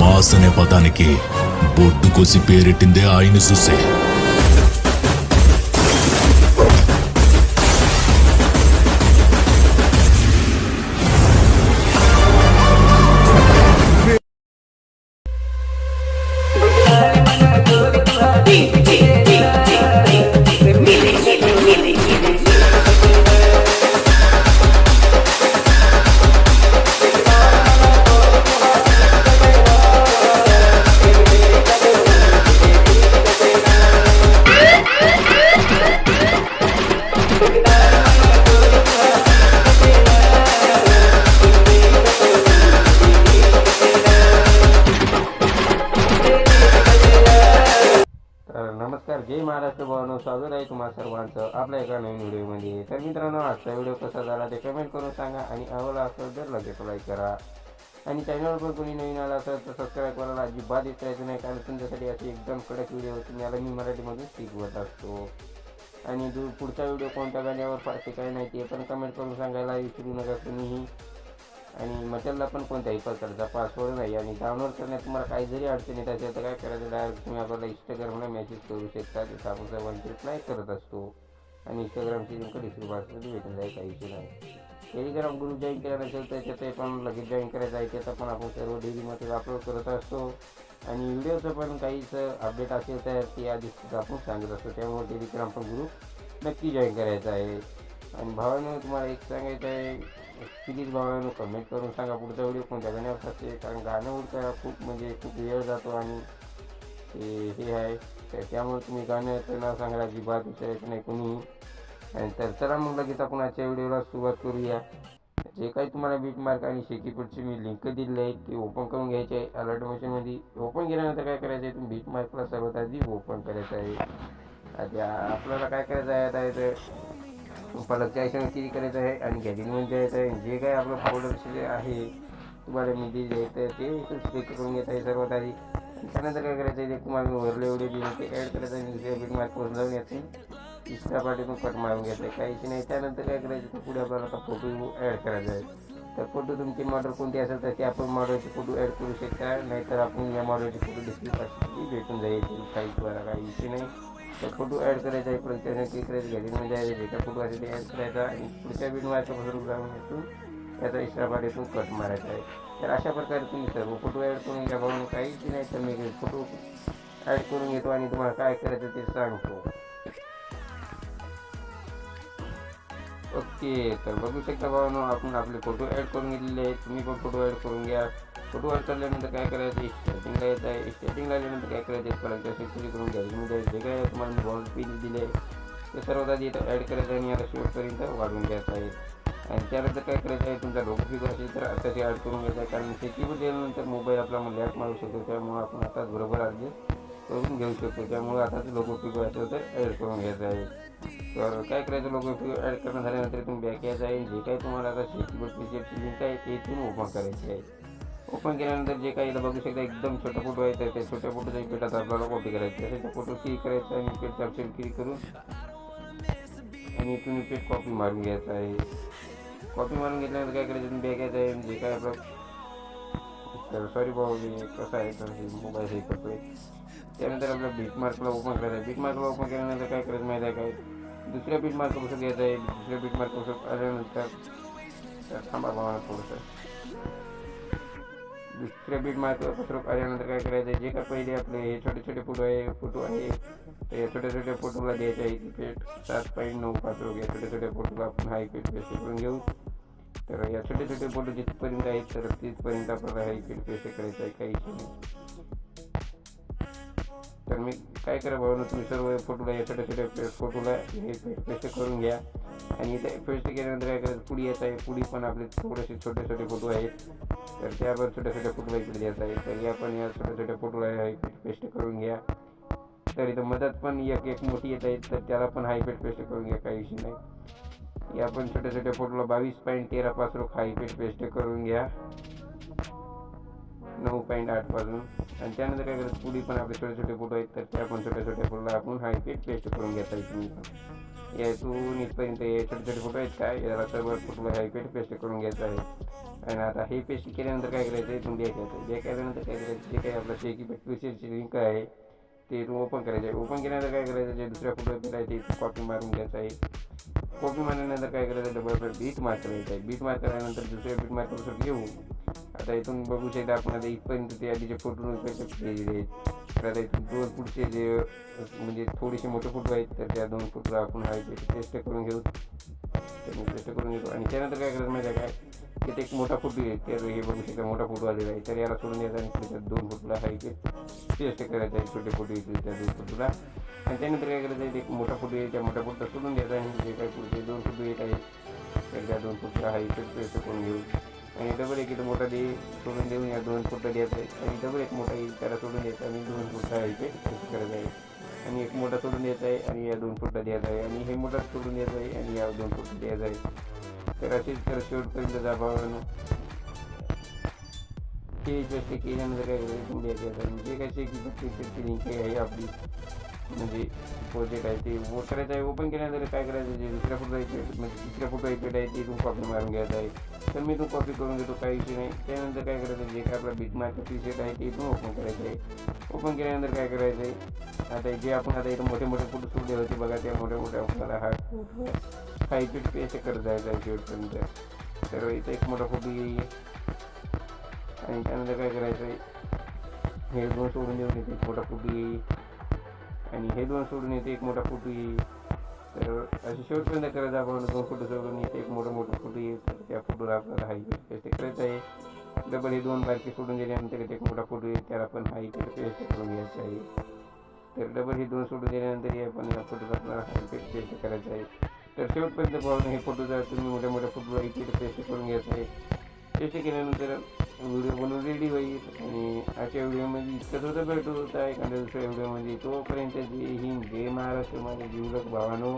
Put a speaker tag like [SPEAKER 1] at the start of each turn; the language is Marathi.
[SPEAKER 1] మాస్ అనే పదానికి బొడ్డు కోసి పేరెట్టిందే ఆయన చూసే.
[SPEAKER 2] नमस्कार, जय महाराष्ट्र भावांनो, स्वागत आहे तुम्हा सर्वांचं आपल्या एका नवीन व्हिडिओमध्ये. तर मित्रांनो, आजचा व्हिडिओ कसा झाला ते कमेंट करून सांगा आणि आवडला असेल तर लगेच लाईक करा आणि चॅनलवर पण कोणी नवीन आला असेल तर सबस्क्राईब करायला अजिबात विसरायचं नाही, कारण तुमच्यासाठी असे एकदम कडक व्हिडिओ तुम्हाला मी मराठीमधून शिकवत असतो. आणि पुढचा व्हिडिओ कोणत्या गाण्यावर पाहते काय नाही ते पण कमेंट करून सांगायला विसरू नका कुणीही. आणि मटेरियलला पण कोणत्याही प्रकारचा पासवर्ड नाही. आणि डाउनलोड करण्यात तुम्हाला काही जरी अडचण येत असेल तर काय करायचं, डायरेक्ट तुम्ही आपल्याला इंस्टाग्रामला मेसेज करू शकता. तिथं आपण सर्वांची रिप्लाय करत असतो. आणि इंस्टाग्रामची लिंक डिस्क्रिप्शनमध्ये भेटून जाईल, काही इश्यू नाही. टेलिग्राम ग्रुप जॉईन केला नसेल तर त्याच्यात पण लगेच जॉईन करायचं आहे. त्याचा पण आपण सर्व डेलीमध्ये अपलोड करत असतो. आणि व्हिडिओचं पण काहीच अपडेट असेल तर ते आधीच आपण सांगत असतो. त्यामुळे टेलिग्राम पण ग्रुप नक्की जॉईन करायचा आहे. आणि भावांनो, तुम्हाला एक सांगायचं आहे, प्लीज भावांनो कमेंट करून सांगा पुढचा व्हिडिओ कोणत्या गाण्यावर असते, कारण गाणं उडकायला खूप वेळ जातो आणि हे आहे. तर त्यामुळे तुम्ही गाण्याचं नाव सांगायला अजिबात विचारायचं नाही कोणीही. आणि तर चला मग लगेच आपण आजच्या व्हिडिओला सुरुवात करूया. जे काही तुम्हाला बीट मार्क आणि शेकीपुढची मी लिंक दिलेली आहे ते ओपन करून घ्यायचे आहे. अलर्ट मशीनमध्ये ओपन केल्यानंतर काय करायचं आहे, तुम्ही बीट मार्कला सर्वात आधी ओपन करायचं आहे. आता आपल्याला काय करायचं आहे, आता पलकच्या आयशनवर क्लिक करायचं आहे आणि गॅलरीमध्ये जायचं आहे. जे काही आपलं फोल्डर आहे तुम्हाला मी दिले आहे तर ते सिलेक्ट करून घेत आहे सर्वात आधी. त्यानंतर काय करायचं आहे, ते तुम्हाला वरले एवढे दिले ते ॲड करायचं आणि दुसऱ्या बीट मार्कवर जाऊन याचे तिसऱ्या पाठीतून कट मारून घ्यायचं आहे, काहीच नाही. त्यानंतर काय करायचं, तर पुढे आपल्याला आता फोटो ॲड करायचा आहे. तर फोटो तुमची मॉडेल कोणती असेल तर ते आपण मॉडेलचे फोटो ॲड करू शकता, नाहीतर आपण या मॉडेलचे फोटो डिस्क्रिप्शनमध्ये भेटून जाईल साईटवर, काही इश्यू नाही. तर फोटो ॲड करायचा आहे, परत त्याने क्लिक करायचं, गॅलरीमध्ये जायचं, जे काय फोटो असेल ते ॲड करायचा आणि पुढच्या बीट मार्कपासून जाऊन येथून त्याचा एक्स्ट्रा पाठीतून कट मारायचा आहे. तर अशा प्रकारे तुम्ही सर्व फोटो ॲड करून घ्या. बघून काहीच नाही तर मी फोटो ॲड करून घेतो आणि तुम्हाला काय करायचं ते सांगतो. ओके, तर बघू शकता भावांनो, आपण आपले फोटो ॲड करून घेतलेले आहेत. तुम्ही पण फोटो ॲड करून घ्या. फोटो ॲड केल्यानंतर काय करायचं, स्टार्टिंगला येत आहे. स्टार्टिंगला आल्यानंतर काय करायचं, परत सेक्शन करून गॅलरीमध्ये जे काय तुम्हाला मी बॉल पिन दिले ते सर्वात आधी इथं ॲड करायचं आणि आता शेवटपर्यंत वाढवून घ्यायचं आहे. आणि त्यानंतर काय करायचं आहे, तुमचा लोगो फिगर असेल तर आता ते ॲड करून घ्यायचं आहे, कारण सेक्युरिटी दिल्यानंतर मोबाईल आपला लॅक मारू शकतो. त्यामुळे आपण आताच बरोबर ॲडजस्ट करून घेऊ शकतो. त्यामुळे आताच लोगो फिगर असेल तर ॲड करून घ्यायचं आहे. तर काय करायचं, लोगो फिगर ॲड करणं झाल्यानंतर तुम्ही बॅक यायचं आहे. जे काही तुम्हाला आता शेकीबोर्डची लिंक आहे ते इथून ओपन करायची आहे. ओपन केल्यानंतर जे काही बघू शकता एकदम छोटा फोटो आहे, तर त्या छोट्या फोटोचा पेटात आपल्याला कॉपी करायची आहे. त्या फोटो क्लिक करायचा आणि पेटचा ऑप्शन क्लिक करून आणि इथून पेट कॉपी मारून घ्यायचा आहे. कॉपी मारून घेतल्यानंतर काय करायचं, तुम्ही बॅक यायचं आहे. जे काय आपलं तर सॉरी भाऊ मी कसं आहे तर मोबाईल हे करतो आहे. त्यानंतर आपल्या बीट मार्कला ओपन करायचं आहे. बीट मार्कला ओपन केल्यानंतर काय करायचं माहीत आहे काय, दुसऱ्या बीट मार्कपासून घ्यायचं आहे. दुसऱ्या बीट मार्कपासून आल्यानंतर थांबा भावाला थोडंसं, दुसऱ्या बीट मार्कपासून आल्यानंतर काय करायचं आहे, जे काय पहिले आपले हे छोटे छोटे फोटो आहे तर या छोट्या छोट्या फोटोला द्यायचं आहे पेट 7.95 रुपये. छोट्या छोट्या फोटोला आपण हाय पेट पेस्ट करून घेऊ. तर या छोटे छोटे फोटो जिथपर्यंत आहेत तर तिथपर्यंत आपल्याला हाय पेट पेस्ट करायचं आहे, काही तर मी काय करा भावना, तुम्ही सर्व फोटोला या छोट्या छोट्या फोटोला हे पेस्ट करून घ्या. आणि इथे पेस्ट केल्यानंतर काय करायचं, पुढी येत आहे. पुढी पण आपले थोडेसे छोटे छोटे फोटो आहेत तर त्या पण छोट्या छोट्या फोटोला इकडे द्यायचं आहे. तर या पण या छोट्या छोट्या फोटोला हाय पेस्ट करून घ्या. तर इथं मदत पण एक मोठी येत आहे तर त्याला पण हायपेट पेस्ट करून घ्या, काही विषय नाही. या पण छोट्या छोट्या फोटोला 22.13 पासून हायपेट पेस्ट करून घ्या, 9.8 पासून. आणि त्यानंतर काय करायचं, पुढे पण आपले छोटे छोटे फोटो आहेत तर त्या पण छोट्या छोट्या फोटोला आपण हायपेट पेस्ट करून घेता येईल. तुम्ही पण यातून इथपर्यंत हे छोटे छोटे फोटो आहेत काय, याला सर्व फोटोला हायपेट पेस्ट करून घ्यायचं आहे. आणि आता हे पेस्ट केल्यानंतर काय करायचं आहे, इथून बॅक यायचं. बॅक आल्यानंतर काय करायचं, जे काही आपलं शेकी पेशलची लिंक आहे ते इथून ओपन करायचं आहे. ओपन केल्यानंतर काय करायचं, जे दुसऱ्या फोटो आहे ते इथून कॉपी मारून घ्यायचं आहे. कॉपी मारल्यानंतर काय करायचं, डबल बीट मार्क करायचं आहे. बीट मार्क केल्यानंतर दुसऱ्या बीट मार्कवर येऊ. आता इथून बघू शकता आपण आता इथपर्यंत ते आधीचे फोटो केलेले आहेत. तर आता इथून 2 फूटचे जे म्हणजे थोडेसे मोठे फोटो आहेत, तर त्या 2 फोटो आपण पेस्ट करून घेऊ. तर मी पेस्ट करून घेतो आणि त्यानंतर काय करायचं माहिती आहे काय, की ते एक मोठा फोटो आहे, तर हे बघू शकता मोठा फोटो आलेला आहे. तर याला सोडून द्यायचा आणि त्याच्या 2 फोटोला आहे ते पेस्ट करायचं आहे. छोटे फोटो येतील त्या 2 फोटोला. आणि त्यानंतर काय करायचं आहे, एक मोठा फोटो आहे, त्या मोठ्या फोटोला सोडून द्यायचा आहे. जे काही पुढचे 2 फोटो येत आहेत तर त्या 2 फोटोला आहे ते पेस्ट करून घेऊ. आणि डबल एक इथं मोठा दे सोडून देऊन या 2 फोटो द्यायचा आहे. आणि डबल एक मोठा येईल त्याला सोडून द्यायचा आणि 2 फोटो आहे ते पेस्ट करायचं आहे. आणि एक मोठा सोडून द्यायचा आहे आणि या 2 फोटो द्यायचा आहे. आणि हे मोठा सोडून द्यायचा आहे आणि या 2 फोटो द्यायचा आहे. तर असेच तर शेवटपर्यंत जाबावं. हे पेस्ट केल्यानंतर काय करायचं, द्यायचं जे काही शेकी लिंक आहे आपली म्हणजे प्रोजेक्ट आहे ते वो करायचं आहे. ओपन केल्यानंतर काय करायचं, जे दुसऱ्या फोटो आहे म्हणजे तिसऱ्या फोटो आहे ते इथून कॉपी मारून घ्यायचं आहे. तर मी इथून कॉपी करून घेतो, काही विषय नाही. त्यानंतर काय करायचं, जे काय आपला बिट मार्क टी-शर्ट आहे ते इथून ओपन करायचं आहे. ओपन केल्यानंतर काय करायचं आहे, आता जे आपण आता इथं मोठे मोठे फोटो सोडले होते बघा, त्या मोठ्या मोठ्या आपल्याला हा इथे पेस्ट करत जायचं आहे शेवटपर्यंत. तर इथं एक मोठा फोटो येईल आणि त्यानंतर काय करायचं आहे, हे 2 सोडून देऊन इथे एक मोठा फोटो येईल आणि हे 2 सोडून येते एक मोठा फोटो येईल. तर असे शेवटपर्यंत करायचं आपण. 2 फोटो सोडून येते एक मोठा फोटो येईल. तर त्या फोटोला आपल्याला हाय पेस्ट करायचं आहे. डबल हे 2 बारके सोडून दिल्यानंतर एक मोठा फोटो येईल, त्याला आपण हाय पेस्ट करून घ्यायचं आहे. तर डबल हे 2 सोडून दिल्यानंतर आपण या फोटोला आपल्याला हाय पेस्ट करायचं आहे. तर शेवटपर्यंत पाहून हे फोटो जर तुम्ही मोठ्या मोठ्या फोटो इथे पेस्ट करून घ्यायचं आहे. पेस्ट केल्यानंतर व्हिडिओ बनवून रेडी होईल. आणि आजच्या व्हिडिओमध्ये इतकंच होतं, भेटू होता एखाद्या दुसऱ्या व्हिडिओमध्ये. तोपर्यंत जय हिंद, जय महाराष्ट्र माझ्या जीवलक भावानो.